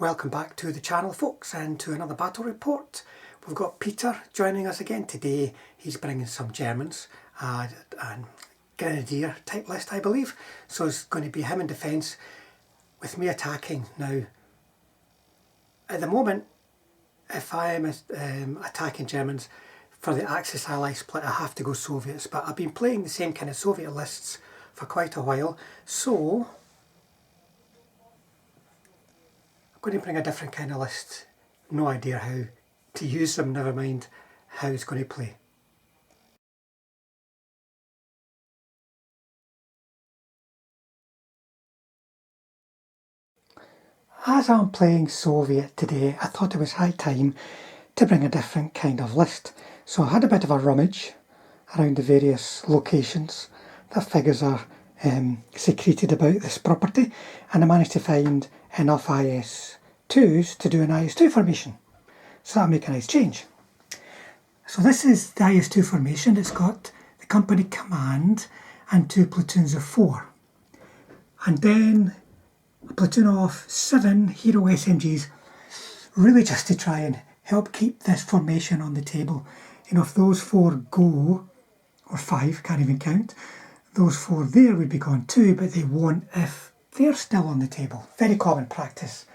Welcome back to the channel, folks, and to another battle report. We've got Peter joining us again today. He's bringing some Germans and Grenadier type list, I believe. So it's going to be him in defence with me attacking. Now, at the moment, if I am attacking Germans for the Axis ally split, I have to go Soviets. But I've been playing the same kind of Soviet lists for quite a while, so I'm going to bring a different kind of list. No idea how to use them, never mind how it's going to play. As I'm playing Soviet today, I thought it was high time to bring a different kind of list. So I had a bit of a rummage around the various locations that figures are secreted about this property, and I managed to find enough IS2s to do an IS2 formation. So that'll make a nice change. So this is the IS2 formation. It's got the company command and 2 platoons of 4. And then a platoon of 7 hero SMGs, really just to try and help keep this formation on the table. You know, if those 4 go, or 5, can't even count, those 4 there would be gone too, but they won't if they're still on the table. Very common practice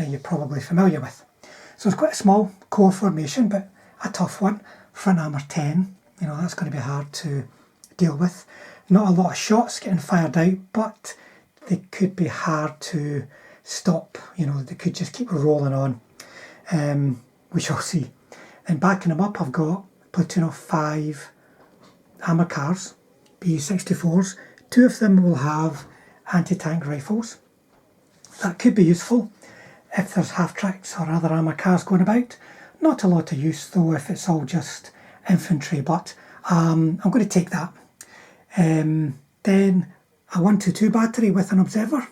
you're probably familiar with. So it's quite a small core formation, but a tough one. Front armour 10, you know, that's going to be hard to deal with. Not a lot of shots getting fired out, but they could be hard to stop. You know, they could just keep rolling on. We shall see. And backing them up, I've got a platoon of 5 armour cars, B64s. 2 of them will have anti-tank rifles. That could be useful if there's half-tracks or other armour cars going about. Not a lot of use though if it's all just infantry, but I'm going to take that. Then a 122 battery with an observer.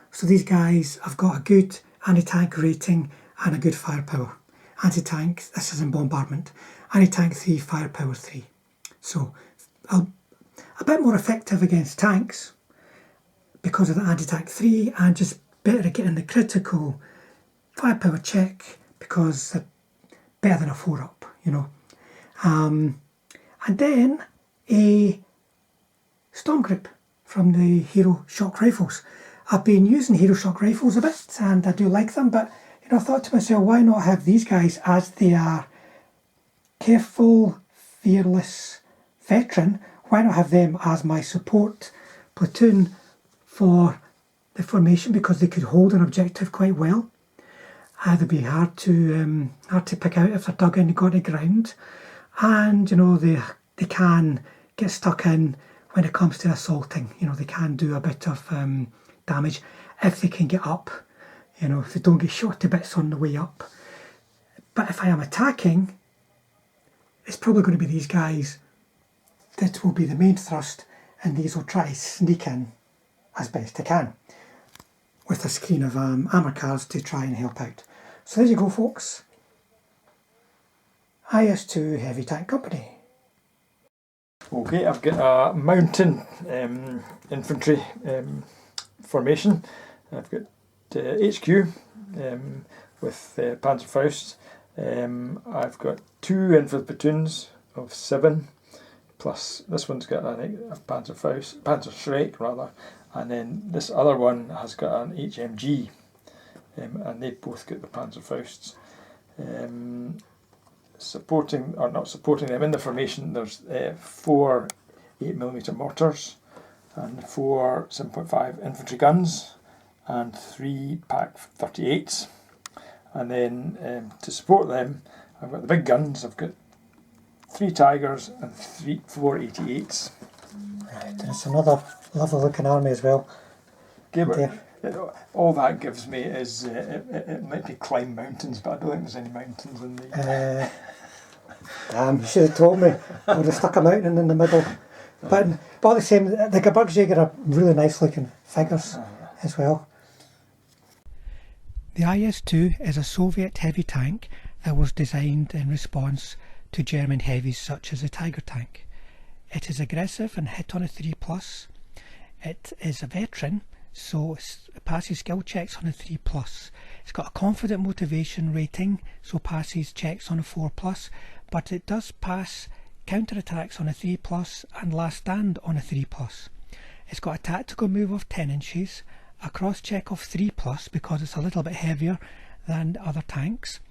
So these guys have got a good anti-tank rating and a good firepower. Anti-tank, this is in bombardment. Anti-tank 3, firepower 3. So a bit more effective against tanks because of the anti-tank 3, and just better at getting the critical firepower check because they're better than a 4-up, you know. And then a storm group from the Hero Shock Rifles. I've been using Hero Shock Rifles a bit and I do like them, but you know, I thought to myself, why not have these guys, as they are careful, fearless veteran, why not have them as my support platoon for the formation, because they could hold an objective quite well. They'd be hard to pick out if they're dug in and got to ground, and you know, they can get stuck in when it comes to assaulting. You know, they can do a bit of damage if they can get up, you know, if they don't get shot to bits on the way up. But if I am attacking, it's probably going to be these guys that will be the main thrust, and these will try to sneak in as best they can with a screen of armour cars to try and help out. So there you go, folks. IS2 Heavy Tank Company. Okay, I've got a mountain infantry formation. I've got HQ with Panzerfaust. I've got 2 infantry platoons of 7, plus this one's got, I think, a Panzer rather, and then this other one has got an HMG, and they've both got the Panzerfausts. Supporting, or not supporting them in the formation, there's 4 8mm mortars and 4 7.5 infantry guns and 3 Pak 38s. And then to support them, I've got the big guns. I've got 3 Tigers and 4 88s. Right, and it's another lovely looking army as well. All that gives me is it might be climb mountains, but I don't think there's any mountains in the. Damn, you should have told me. I would have stuck a mountain in the middle. But all the same, the Gebirgsjaeger are really nice looking figures as well. The IS-2 is a Soviet heavy tank that was designed in response to German heavies such as the Tiger tank. It is aggressive and hit on a 3+. It is a veteran, so it passes skill checks on a 3+. It's got a confident motivation rating, so passes checks on a 4+, but it does pass counterattacks on a 3+ and last stand on a 3+. It's got a tactical move of 10 inches, a cross check of 3+ because it's a little bit heavier than other tanks.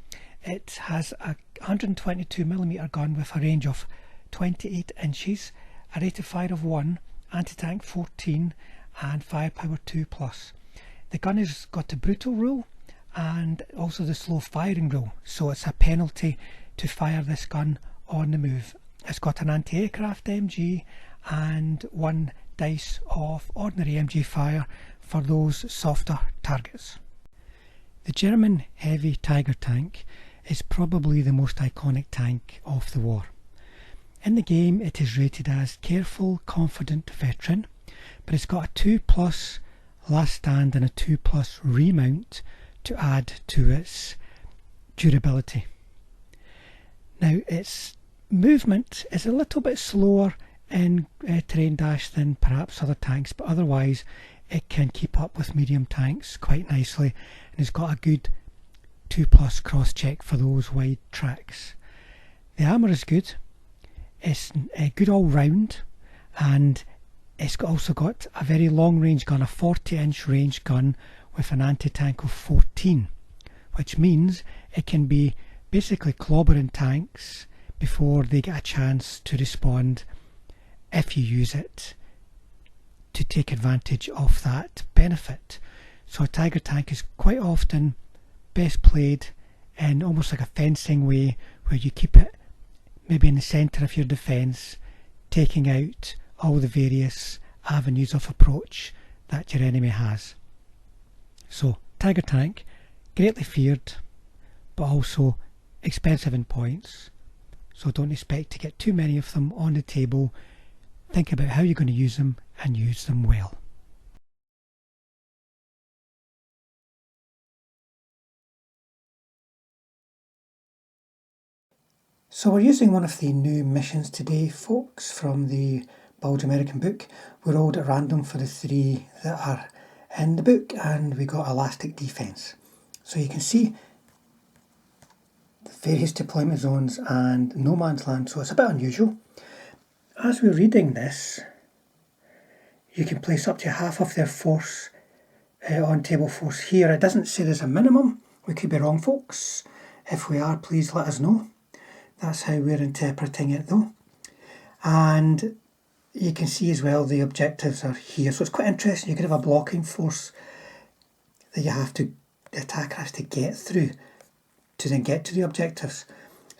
It has a 122mm gun with a range of 28 inches, a rate of fire of 1, anti-tank 14 and firepower 2+. The gun has got a brutal rule and also the slow firing rule, so it's a penalty to fire this gun on the move. It's got an anti-aircraft MG and 1 dice of ordinary MG fire for those softer targets. The German heavy Tiger tank is probably the most iconic tank of the war. In the game it is rated as careful, confident veteran, but it's got a 2+ last stand and a 2+ remount to add to its durability. Now its movement is a little bit slower in terrain dash than perhaps other tanks, but otherwise it can keep up with medium tanks quite nicely, and it's got a good 2+ cross check for those wide tracks. The armour is good, it's good all round, and it's also got a very long range gun, a 40-inch range gun with an anti-tank of 14, which means it can be basically clobbering tanks before they get a chance to respond if you use it to take advantage of that benefit. So a Tiger tank is quite often best played in almost like a fencing way, where you keep it maybe in the centre of your defence, taking out all the various avenues of approach that your enemy has. So Tiger tank, greatly feared, but also expensive in points, so don't expect to get too many of them on the table. Think about how you're going to use them and use them well. So we're using one of the new missions today, folks, from the Bulge American book. We rolled at random for the 3 that are in the book, and we got elastic defence. So you can see the various deployment zones and no man's land, so it's a bit unusual. As we're reading this, you can place up to half of their force on table force here. It doesn't say there's a minimum. We could be wrong, folks. If we are, please let us know. That's how we're interpreting it though. And you can see as well the objectives are here. So it's quite interesting. You could have a blocking force that the attacker has to get through to then get to the objectives.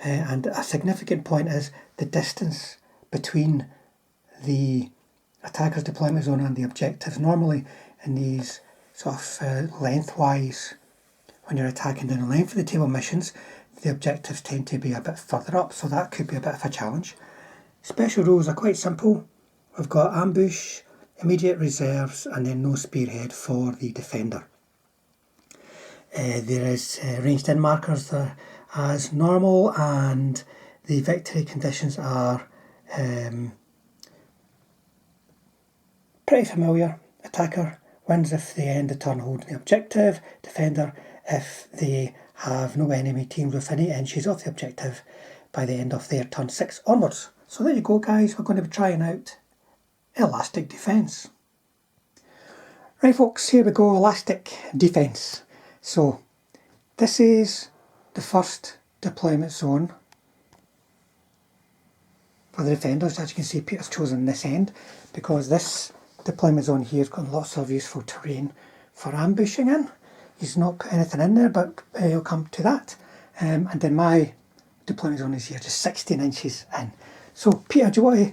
And a significant point is the distance between the attacker's deployment zone and the objectives. Normally in these sort of lengthwise, when you're attacking down the length of the table missions, the objectives tend to be a bit further up, so that could be a bit of a challenge. Special rules are quite simple. We've got ambush, immediate reserves, and then no spearhead for the defender. There is ranged in markers there as normal, and the victory conditions are pretty familiar. Attacker wins if they end the turn holding the objective. Defender if they have no enemy teams within 8 inches of the objective by the end of their turn 6 onwards. So there you go, guys. We're going to be trying out elastic defence. Right, folks, here we go, elastic defence. So this is the first deployment zone for the defenders. As you can see, Peter's chosen this end because this deployment zone here has got lots of useful terrain for ambushing in. He's not put anything in there, but he'll come to that. And then my deployment zone is here, just 16 inches in. So Peter, do you want to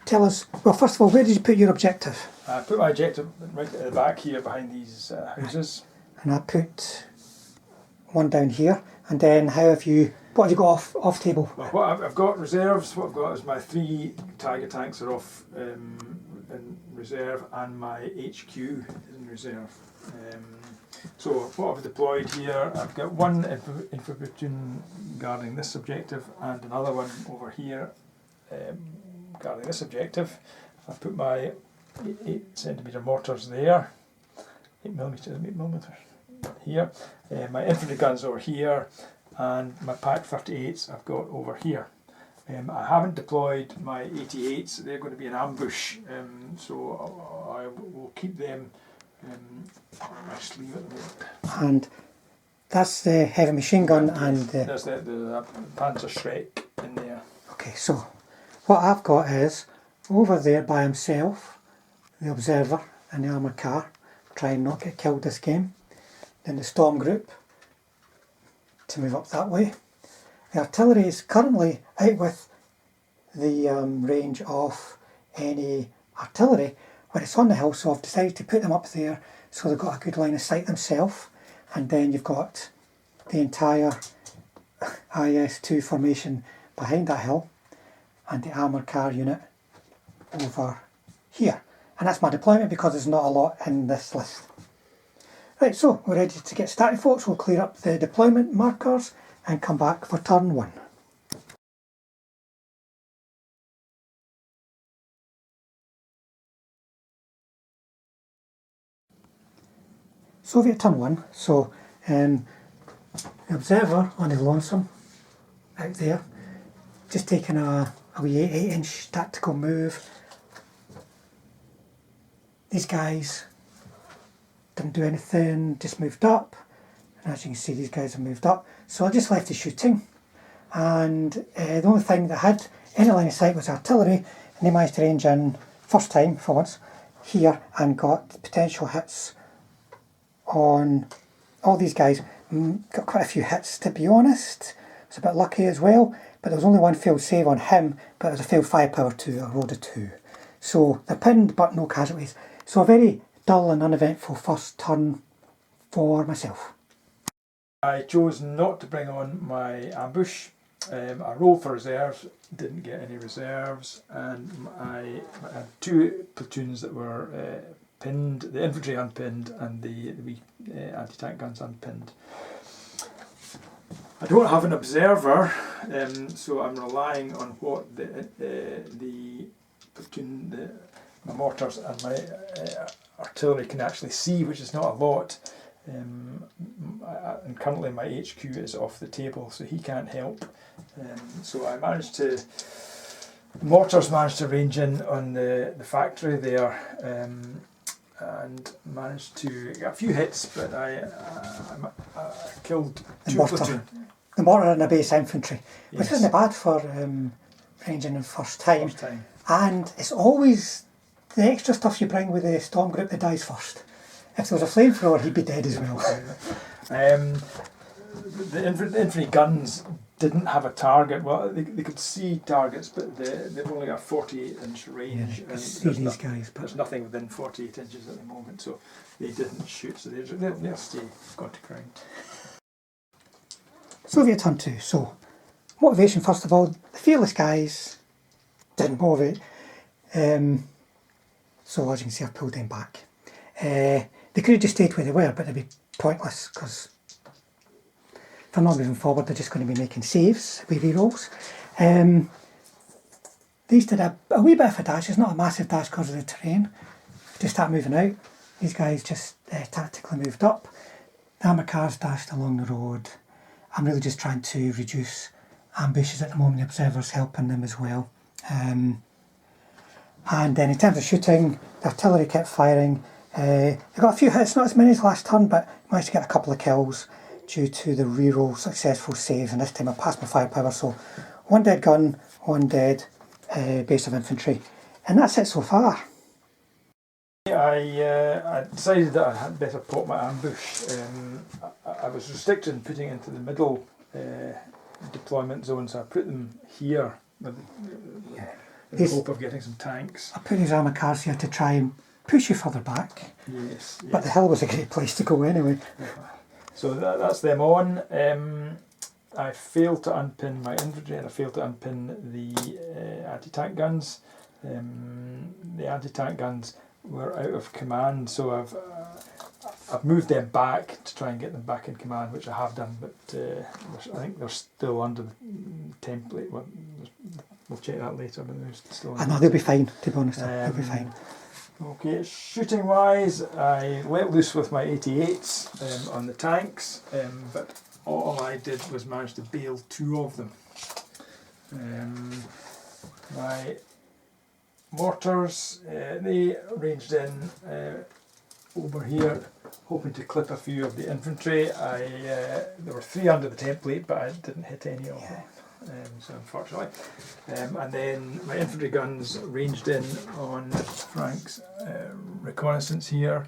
tell us, well, first of all, where did you put your objective? I put my objective right at the back here behind these houses. And I put one down here. And then what have you got off table? Well, what I've got reserves. What I've got is my 3 Tiger tanks are off in reserve, and my HQ is in reserve. So what I've deployed here, I've got one infantry platoon guarding this objective and another one over here guarding this objective. I've put my 8cm mortars there, 8mm, here. My infantry guns over here, and my Pack 38s I've got over here. I haven't deployed my 88s, they're going to be an ambush, so I will keep them on my sleeve at the moment. And that's the heavy machine gun and there's the Panzer Shrek in there. Okay, so what I've got is over there by himself, the observer in the armoured car, try and not get killed this game. Then the storm group to move up that way. The artillery is currently out with the range of any artillery, but it's on the hill, so I've decided to put them up there so they've got a good line of sight themselves. And then you've got the entire IS2 formation behind that hill and the armoured car unit over here. And that's my deployment because there's not a lot in this list. Right, so we're ready to get started, folks. We'll clear up the deployment markers and come back for turn 1. Soviet turn 1, so the observer on his lonesome out there, just taking a wee 8-inch tactical move. These guys didn't do anything, just moved up, and as you can see these guys have moved up, so I just left the shooting, and the only thing that had any line of sight was artillery, and they managed to range in, first time for once, here, and got potential hits on all these guys. Got quite a few hits, to be honest. I was a bit lucky as well, but there was only one failed save on him, but it was a failed firepower 2, I rolled a 2. So they're pinned but no casualties. So a very dull and uneventful first turn for myself. I chose not to bring on my ambush. I rolled for reserves, didn't get any reserves, and I had 2 platoons that were pinned, the infantry unpinned and the anti-tank guns unpinned. I don't have an observer, so I'm relying on what the platoon, my mortars and my artillery can actually see, which is not a lot. And currently my HQ is off the table, so he can't help. So I managed to, mortars managed to range in on the factory there, and managed to get a few hits, but I killed 2 platoon. The mortar and the base infantry, Yes. which isn't bad for ranging in first time. And it's always the extra stuff you bring with the storm group that dies first. If there was a flamethrower, he'd be dead as well. The infantry guns didn't have a target. Well, they could see targets, but they've only got a 48-inch range. Yeah, you can and see these guys, but there's nothing within 48 inches at the moment, so they didn't shoot. So they'll stay gone to ground. Soviet turn 2. So motivation, first of all, the fearless guys didn't motivate. So as you can see, I've pulled them back. They could have just stayed where they were, but they'd be pointless because if they're not moving forward, they're just going to be making saves with rerolls. These did a wee bit of a dash. It's not a massive dash because of the terrain. Just start moving out. These guys just tactically moved up. The armoured cars dashed along the road. I'm really just trying to reduce ambushes at the moment. The observer's helping them as well. And then in terms of shooting, the artillery kept firing. They got a few hits, not as many as last turn, but managed to get a couple of kills due to the reroll successful saves, and this time I passed my firepower, so 1 dead gun, 1 dead base of infantry, and that's it so far. I decided that I had better pot my ambush. I was restricted in putting it into the middle deployment zone, so I put them here with the hope of getting some tanks. I put these armoured cars here to try and push you further back. Yes. But the hill was a great place to go anyway. So that's them on. I failed to unpin my infantry and I failed to unpin the anti-tank guns. The anti-tank guns were out of command, so I've moved them back to try and get them back in command, which I have done, but I think they're still under the template. We'll check that later, but they're still under. I know they'll be fine, to be honest. They'll be fine. Okay, shooting wise, I let loose with my 88s on the tanks, but all I did was manage to bail 2 of them. My mortars, they ranged in over here, hoping to clip a few of the infantry. There were 3 under the template, but I didn't hit any of them. So unfortunately, and then my infantry guns ranged in on Frank's reconnaissance here,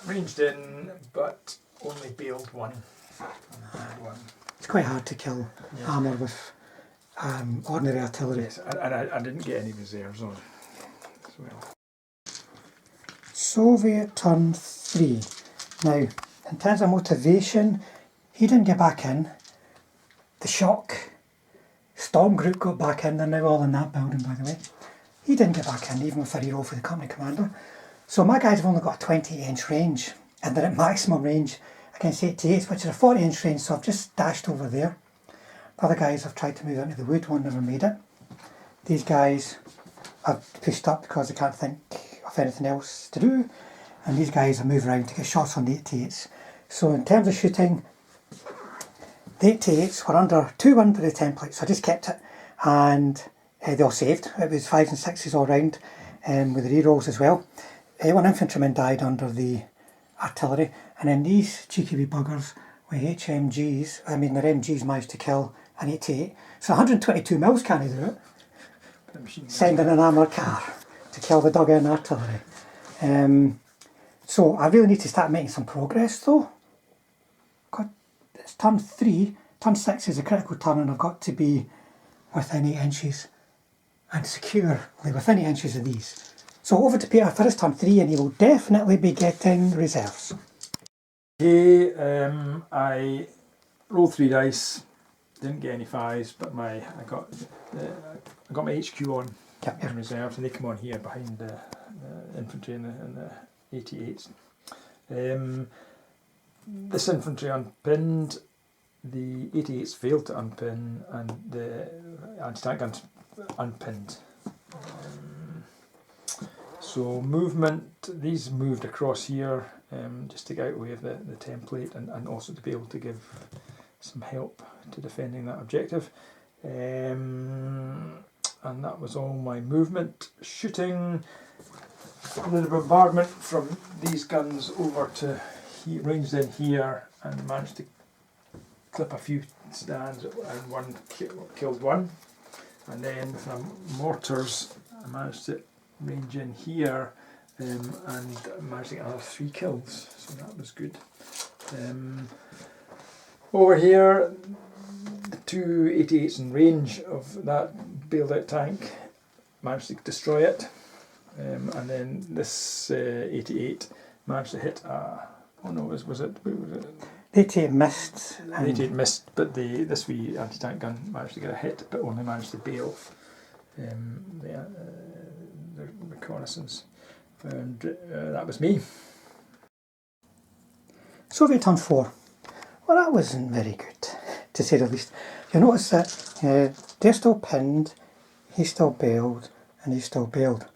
ranged in but only bailed 1. It's quite hard to kill armour with ordinary artillery. Yes, and I didn't get any reserves on as well. Soviet turn 3. Now, in terms of motivation, he didn't get back in. The shock storm group got back in. They're now all in that building, by the way. He didn't get back in, even with a reroll for the company commander. So my guys have only got a 20-inch range, and they're at maximum range against 88s, which is a 40-inch range, so I've just dashed over there. The other guys have tried to move into the wood, one never made it. These guys have pushed up because they can't think of anything else to do, and these guys have moved around to get shots on the 88s. So in terms of shooting, the 88s were under 2-1 for the template, so I just kept it, and they all saved. It was 5s and 6s all round, with the rerolls as well. 1 infantryman died under the artillery, and then these cheeky wee buggers with HMGs, I mean their MGs managed to kill an 88. So 122 mils can he do it? Sending an armoured car to kill the dug-in artillery. So I really need to start making some progress though. It's turn 3, turn 6 is a critical turn, and I've got to be within 8 inches and securely within 8 inches of these. So over to Peter for his turn 3, and he will definitely be getting reserves. Okay, I rolled 3 dice, didn't get any 5s, but I got my HQ on in reserves, and they come on here behind the infantry and the 88s. This infantry unpinned, the 88s failed to unpin, and the anti-tank guns unpinned. So movement, these moved across here just to get out of the way of the template, and also to be able to give some help to defending that objective. And that was all my movement. Shooting, the bombardment from these guns over to ranged in here, and managed to clip a few stands, and 1 killed 1. And then with my mortars I managed to range in here, and managed to get another 3 kills, so that was good. Over here, the 2 88s in range of that bailed out tank, managed to destroy it, and then this 88 managed to hit was it? The 88 missed. The 88 missed, but this wee anti-tank gun managed to get a hit, but only managed to bail the reconnaissance. And that was me. Soviet turn 4. Well, that wasn't very good, to say the least. You'll notice that they're still pinned, he's still bailed, and he's still bailed.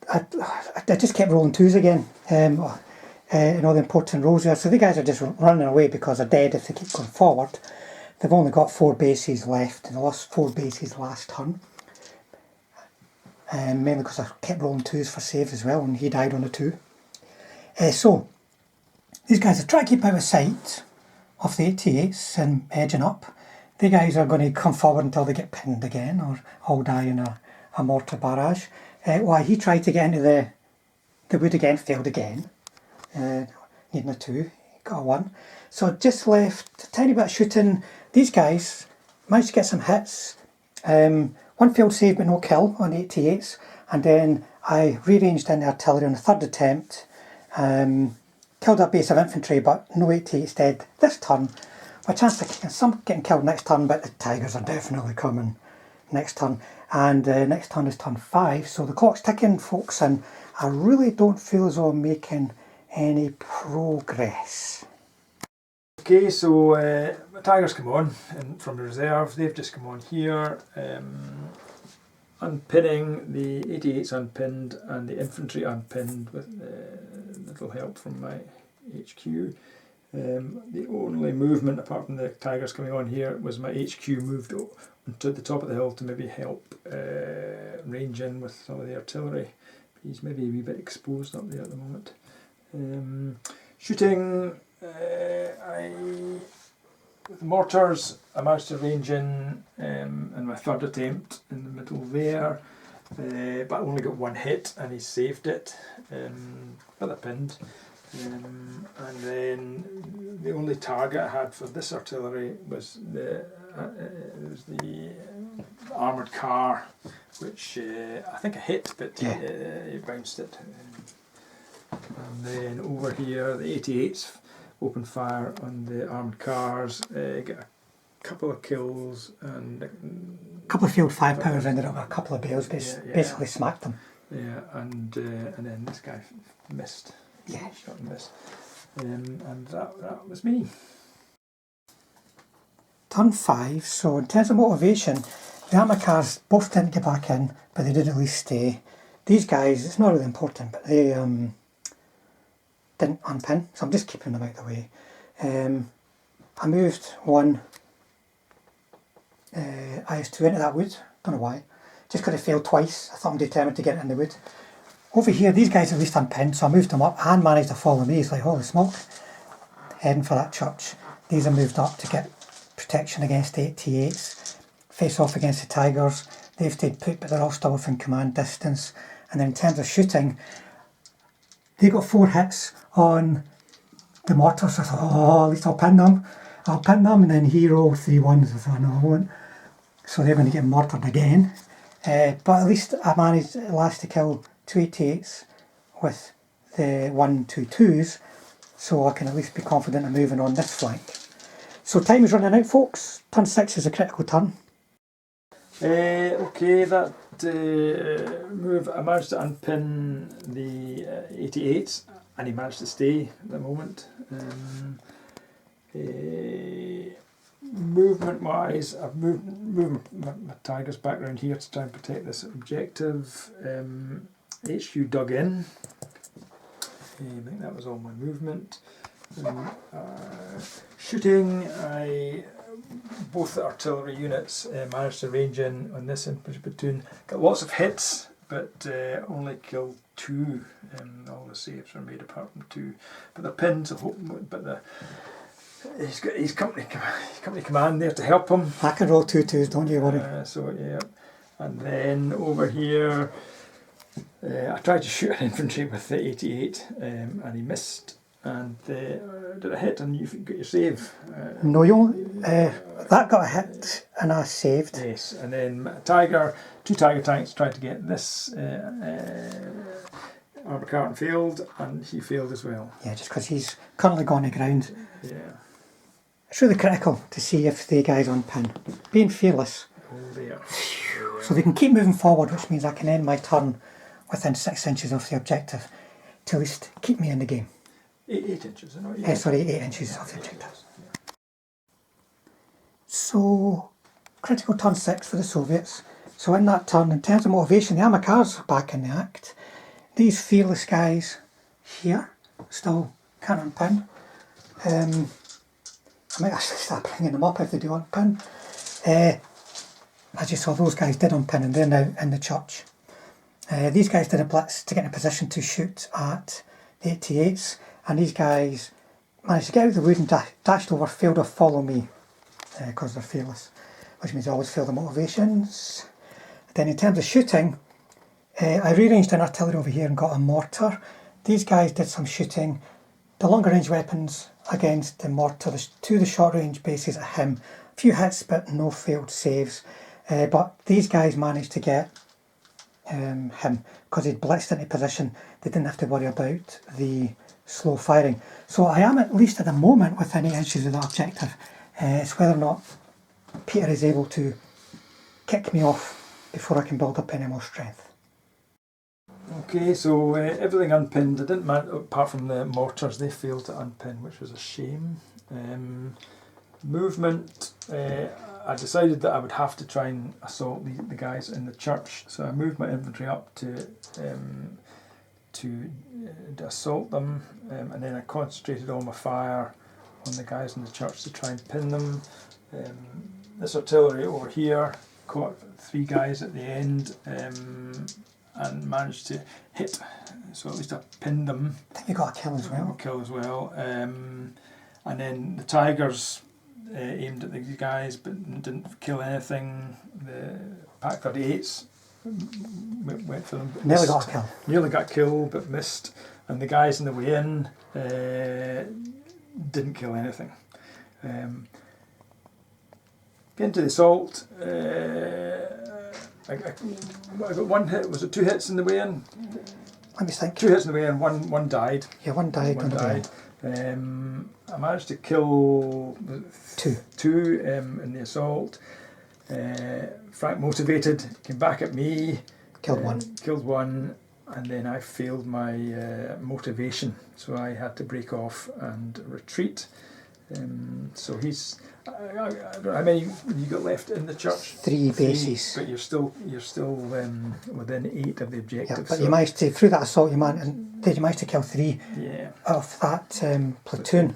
I just kept rolling 2s again in all the important rolls there. So the guys are just running away because they're dead if they keep going forward. They've only got 4 bases left, and they lost 4 bases last turn. Mainly because I kept rolling 2s for saves as well, and he died on a 2. So these guys are trying to keep out of sight of the 88s and edging up. The guys are going to come forward until they get pinned again, or all die in a mortar barrage. Why he tried to get into the wood again, failed again. Needing a 2, got a 1. So just left a tiny bit of shooting. These guys managed to get some hits. 1 failed save but no kill on the 88s. And then I rearranged in the artillery on the 3rd attempt. Killed a base of infantry, but no 88s dead this turn. My chance of some getting killed next turn, but the Tigers are definitely coming next turn. And next turn is turn 5, so the clock's ticking, folks, and I really don't feel as though I'm making any progress. Okay, so the Tigers come on from the reserve. They've just come on here. unpinning, the 88s unpinned and the infantry unpinned with little help from my HQ. The only movement apart from the Tigers coming on here was my HQ moved to the top of the hill to maybe help range in with some of the artillery. He's maybe a wee bit exposed up there at the moment. Shooting, with the mortars, I managed to range in my third attempt in the middle there, but I only got one hit and he saved it, but I pinned. And then the only target I had for this artillery was the armoured car, which I think I hit, but it bounced it. And then over here, the 88s opened fire on the armoured cars, got a couple of kills and A couple of field firepowers ended up with a couple of bales, basically smacked them. Yeah, and then this guy missed. Yeah. Shot and missed. And that was me. Turn 5, so in terms of motivation, the armoured cars both didn't get back in, but they did at least stay. These guys, it's not really important, but they didn't unpin, so I'm just keeping them out of the way. I moved one IS2 into that wood, don't know why, just because it failed twice. I thought I'm determined to get it in the wood. Over here, these guys at least unpinned, so I moved them up and managed to follow me. It's like, holy smoke, heading for that church. These are moved up to get protection against the 88s, face off against the Tigers. They've stayed put, but they're all still within command distance. And then in terms of shooting, they got 4 hits on the mortars. So I thought, oh, at least I'll pin them. And then he rolled 3 ones. I thought, no, I won't. So they're going to get mortared again. But at least I managed at last to kill 2 88s with the 1 2 2s, so I can at least be confident of moving on this flank. So time is running out, folks. Turn 6 is a critical turn. Okay, that move, I managed to unpin the 88s and he managed to stay at the moment. Movement wise, I've moved my Tigers back around here to try and protect this objective. HQ dug in. I think that was all my movement. Shooting, both the artillery units managed to range in on this infantry platoon. Got lots of hits, but only killed 2. All the saves were made apart from 2. But they're pinned, but he's got his company command there to help him. I can roll 2 2s, don't you worry. So yeah, and then over here, I tried to shoot an infantry with the 88, and he missed. And did a hit, and you got your save. No, you that got a hit, and I saved. Yes, and then 2 Tiger tanks tried to get this armoured car and failed, and he failed as well. Yeah, just because he's currently gone to ground. Yeah. It's really critical to see if the guys unpin. Being fearless. Oh dear. So they can keep moving forward, which means I can end my turn within 6 inches of the objective to at least keep me in the game. 8 inches, isn't it? Sorry, 8 inches of the objective. So, critical turn 6 for the Soviets. So in that turn, in terms of motivation, the armoured cars are back in the act. These fearless guys here still can't unpin. I might actually start bringing them up if they do unpin. As you saw, those guys did unpin and they're now in the church. These guys did a blitz to get in a position to shoot at the 88s, and these guys managed to get out of the wood and dashed over, failed to follow me because they're fearless, which means I always fail the motivations. Then in terms of shooting, I rearranged an artillery over here and got a mortar. These guys did some shooting, the longer range weapons against the mortar, the 2 of the short range bases at him. A few hits but no failed saves. But these guys managed to get him because he'd blitzed into position. They didn't have to worry about the slow firing. So I am at least at the moment within 8 inches of that objective. It's whether or not Peter is able to kick me off before I can build up any more strength. Okay, so everything unpinned. I didn't manage, apart from the mortars, they failed to unpin, which was a shame. Movement, I decided that I would have to try and assault the guys in the church, so I moved my infantry up to assault them, and then I concentrated all my fire on the guys in the church to try and pin them. This artillery over here caught 3 guys at the end, and managed to hit, so at least I pinned them. I think you got a kill as well. And then the Tigers aimed at the guys but didn't kill anything. The Pack 38s went for them but Nearly missed. got a kill. Nearly got killed but missed, and the guys in the way in didn't kill anything. Getting to the assault, I got 1 hit. Was it 2 hits in the way in? Let me think. 2 hits in the way in. One died. Yeah, one died. One died. I managed to kill 2 in the assault. Frank motivated, came back at me. Killed 1. Killed 1, and then I failed my motivation, so I had to break off and retreat. So he's. I don't know how many you got left in the church. 3 bases. But you're still within 8 of the objective. Yeah, but so you managed to, through that assault, you managed to kill 3 of that platoon.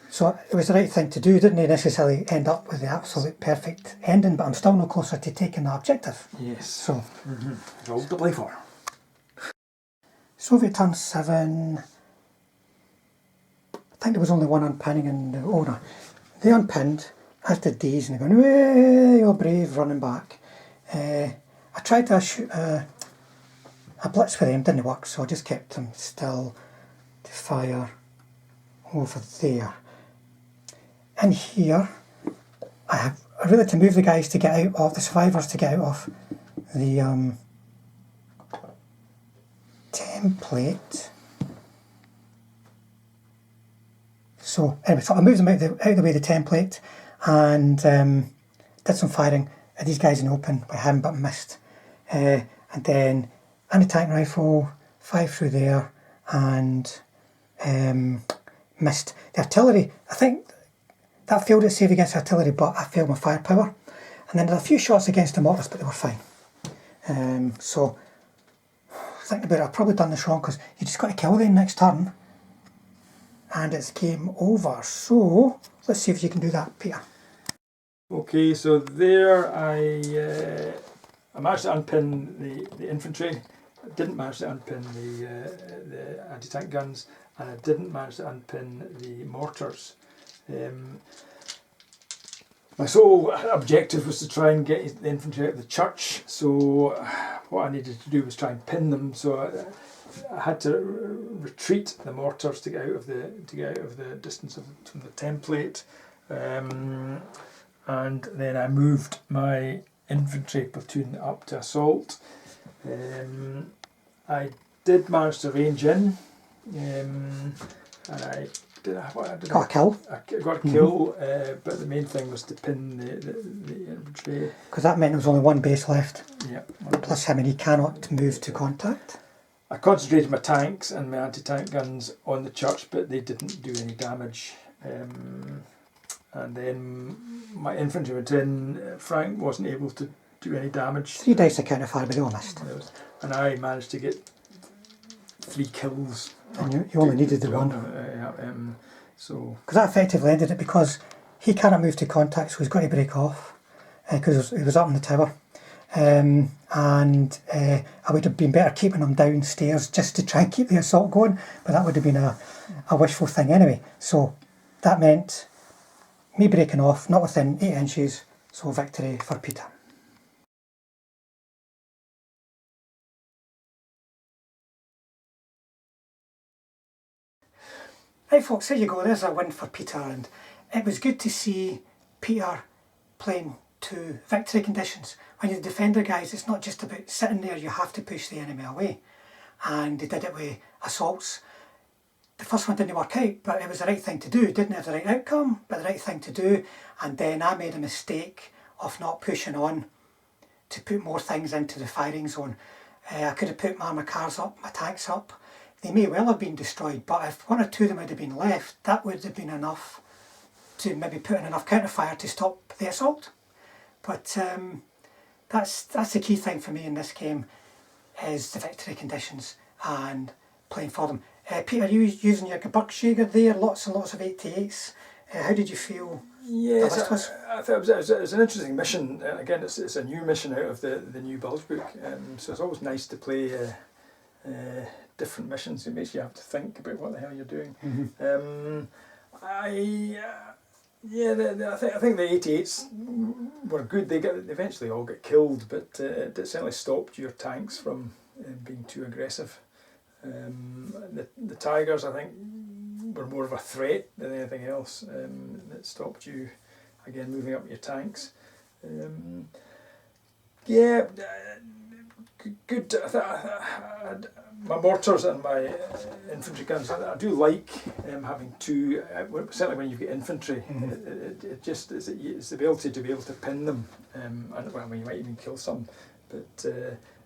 So it was the right thing to do. Didn't necessarily end up with the absolute perfect ending, but I'm still no closer to taking the objective. Yes. So it's all to play for. Soviet turn 7. I think there was only 1 unpinning in the owner. They unpinned, as did these, and they're going, "Way, you're brave," running back. I tried to shoot a blitz with them, didn't work, so I just kept them still to fire over there. In here, I really had to move the guys to get out of, the survivors to get out of the template. So anyway, so I moved them out of the way of the template, and did some firing at these guys in the open with him, but missed. And then anti-tank rifle, 5 through there, and missed. The artillery, I think that failed its save against artillery, but I failed my firepower. And then there were a few shots against the mortars, but they were fine. So thinking about it, I've probably done this wrong, because you just got to kill them next turn. And it's game over. So let's see if you can do that, Peter. Okay, so there I managed to unpin the infantry. I didn't manage to unpin the anti-tank guns, and I didn't manage to unpin the mortars. My sole objective was to try and get the infantry out of the church. So what I needed to do was try and pin them. So I had to retreat the mortars to get out of the distance from the template, and then I moved my infantry platoon up to assault. I did manage to range in, and I got a kill. I got a kill, but the main thing was to pin the infantry. Because that meant there was only 1 base left. Yeah. Plus him, and he cannot move to contact. I concentrated my tanks and my anti-tank guns on the church, but they didn't do any damage. And then my infantry went in. Frank wasn't able to do any damage. 3 dice to counter fire, but they all missed. And I managed to get 3 kills. And you only needed the 1. So because that effectively ended it, because he cannot move to contact, so he's got to break off, because he was up in the tower. I would have been better keeping him downstairs just to try and keep the assault going, but that would have been a wishful thing anyway. So that meant me breaking off, not within 8 inches, so victory for Peter. Right folks, there you go, there's a win for Peter, and it was good to see Peter playing to victory conditions. When you're the defender guys, it's not just about sitting there, you have to push the enemy away. And they did it with assaults. The first one didn't work out, but it was the right thing to do. It didn't have the right outcome, but the right thing to do. And then I made a mistake of not pushing on to put more things into the firing zone. I could have put my armoured cars up, my tanks up. They may well have been destroyed, but if 1 or 2 of them had been left, that would have been enough to maybe put in enough counter-fire to stop the assault. But that's the key thing for me in this game, is the victory conditions and playing for them. Peter, you using your Gebirgsjaeger there, lots and lots of 88s. How did you feel? Yes, I thought it was an interesting mission. Again, it's a new mission out of the new Bulge book, so it's always nice to play different missions. It makes you have to think about what the hell you're doing. I think the 88s were good. They eventually all got killed, but it certainly stopped your tanks from being too aggressive. The Tigers, I think, were more of a threat than anything else. That stopped you, again, moving up your tanks. Good. My mortars and my infantry guns, I do like having two. Certainly when you've got infantry, it just is it's the ability to be able to pin them. And well, I mean, you might even kill some, but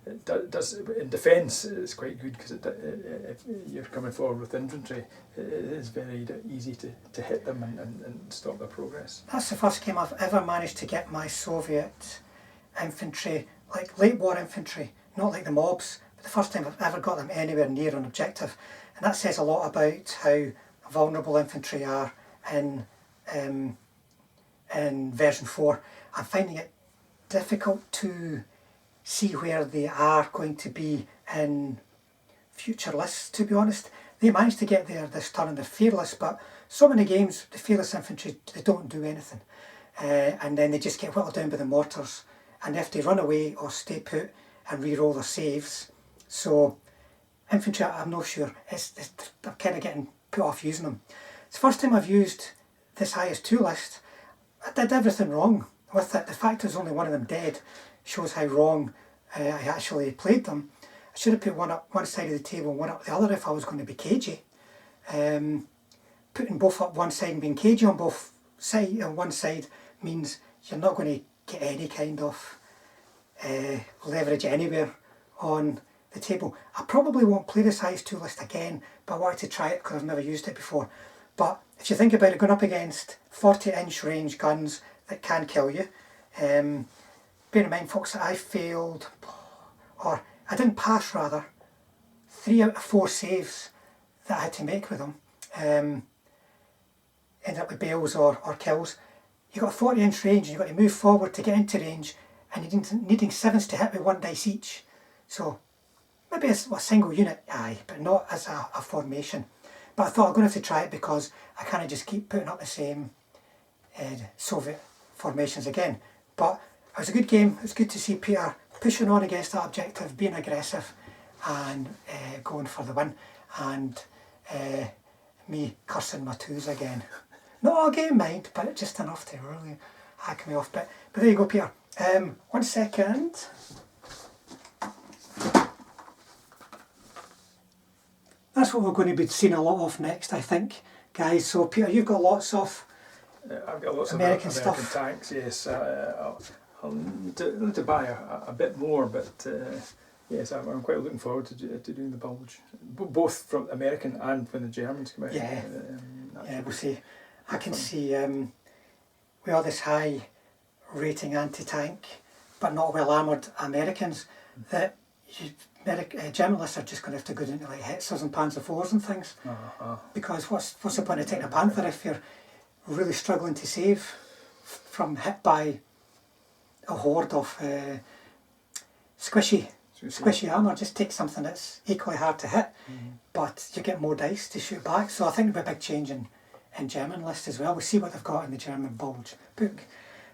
it does in defence. It's quite good because if you're coming forward with infantry, it is very easy to hit them and stop their progress. That's the first game I've ever managed to get my Soviet infantry, like late war infantry, not like the mobs, but the first time I've ever got them anywhere near an objective. And that says a lot about how vulnerable infantry are in version 4. I'm finding it difficult to see where they are going to be in future lists, to be honest. They managed to get there this turn and they're fearless, but so many games, the fearless infantry, they don't do anything. And then they just get whittled down by the mortars. And if they run away or stay put and re-roll their saves. So infantry, I'm not sure. I'm kind of getting put off using them. It's the first time I've used this IS2 list. I did everything wrong with it. The fact there's only one of them dead shows how wrong I actually played them. I should have put one up one side of the table and one up the other if I was going to be cagey. Putting both up one side and being cagey on one side means you're not going to get any kind of leverage anywhere on the table. I probably won't play this IS2 list again, but I wanted to try it because I've never used it before. But if you think about it, going up against 40-inch range guns that can kill you, bear in mind, folks, that I failed, or I didn't pass rather, 3 out of 4 saves that I had to make with them. Ended up with bails or kills. You've got a 40-inch range and you've got to move forward to get into range, and you're needing 7s to hit with 1 dice each. So maybe as a single unit, aye, but not as a formation. But I thought I'm going to have to try it because I can't just keep putting up the same Soviet formations again. But it was a good game. It was good to see Peter pushing on against that objective, being aggressive and going for the win. And me cursing my 2s again. Not all game, mind, but just enough to really hack me off. But there you go, Peter. 1 second. That's what we're going to be seeing a lot of next, I think, guys. So, Peter, you've got lots of I've got lots American of stuff. American tanks, yes. I'll need to buy a bit more, but yes, I'm quite looking forward to doing the Bulge, both from American and when the Germans come out. Yeah, we'll see. I can see with all this high rating anti-tank, but not well armoured Americans, that German lists are just going to have to go into like Hitzers and Panzer IVs and things. Because what's the point of taking a Panther if you're really struggling to save from hit by a horde of squishy armour? Just take something that's equally hard to hit, but you get more dice to shoot back. So I think there'll be a big change in German list as well. We'll see what they've got in the German Bulge book.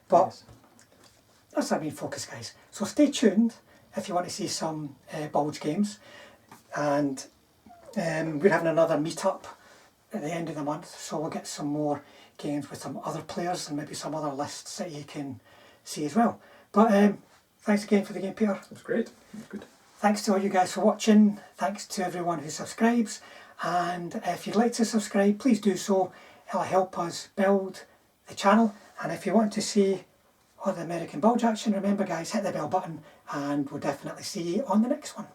But yes, that's our main focus, guys. So stay tuned if you want to see some Bulge games. And we're having another meet-up at the end of the month, so we'll get some more games with some other players and maybe some other lists that you can see as well. But thanks again for the game, Peter. It was great. It was good. Thanks to all you guys for watching. Thanks to everyone who subscribes. And if you'd like to subscribe, please do so. It'll help us build the channel. And if you want to see all the American Bulge action, remember guys, hit the bell button and we'll definitely see you on the next one.